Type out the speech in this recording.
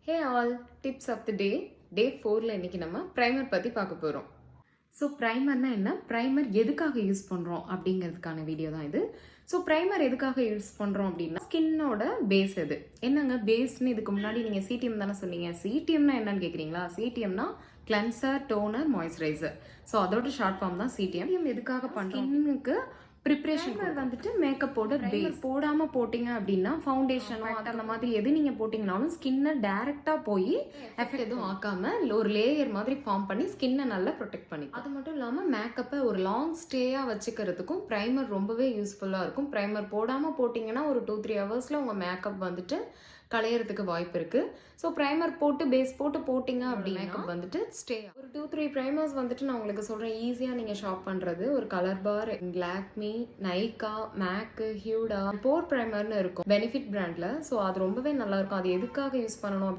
Hey all tips of the day 4ல இன்னைக்கு நம்ம ப்ரைமர் பற்றி பார்க்க போகிறோம். ஸோ ப்ரைமர்னா என்ன, ப்ரைமர் எதுக்காக யூஸ் பண்ணுறோம் அப்படிங்கிறதுக்கான வீடியோ தான் இது. ஸோ ப்ரைமர் எதுக்காக யூஸ் பண்ணுறோம் அப்படின்னா ஸ்கின்னோட பேஸ் எது என்னங்க பேஸ்ன்னு இதுக்கு முன்னாடி நீங்கள் சிடிஎம் தானே சொன்னீங்க. சிடிஎம்னா என்னன்னு கேட்குறீங்களா? சிடிஎம்னா கிளென்சர், டோனர், மாய்ஸ்சரைசர். ஸோ அதோட ஷார்ட் ஃபார்ம் தான் சிடிஎம். எதுக்காக பண்ணுறோம்? ஸ்கின்னுக்கு ப்ரிப்ரேஷன் வந்துட்டு மேக்கப்போட பேஸ் போடாமல் போட்டிங்க அப்படின்னா ஃபவுண்டேஷனோ அந்த மாதிரி எது நீங்கள் போட்டிங்கனாலும் ஸ்கின்னை டேரெக்டாக போய் எஃபெக்ட் எதுவும் ஆக்காம ஒரு லேயர் மாதிரி ஃபார்ம் பண்ணி ஸ்கின்னை நல்லா ப்ரொடெக்ட் பண்ணி. அது மட்டும் இல்லாமல் மேக்கப்பை ஒரு லாங் ஸ்டேயாக வச்சுக்கிறதுக்கும் ப்ரைமர் ரொம்பவே யூஸ்ஃபுல்லாக இருக்கும். ப்ரைமர் போடாமல் போட்டிங்கன்னா ஒரு 2-3 ஹவர்ஸில் உங்கள் மேக்கப் வந்துட்டு களையறதுக்கு வாய்ப்பு இருக்கு. ஸோ ப்ரைமர் போட்டு பேஸ் போட்டு போட்டிங்க அப்படின்னா மேக்கப் வந்துட்டு ஸ்டே. ஒரு 2-3 ப்ரைமர்ஸ் வந்துட்டு நான் உங்களுக்கு சொல்கிறேன், ஈஸியாக நீங்கள் ஷாப் பண்ணுறது. ஒரு கலர் பார், லாக்மி, நைகா, மேக்கு, ஹியூடா, போர் ப்ரைமர்னு இருக்கும் பெனிஃபிட் பிராண்டில். ஸோ அது ரொம்பவே நல்லா இருக்கும். அது எதுக்காக யூஸ் பண்ணணும் அப்படின்னு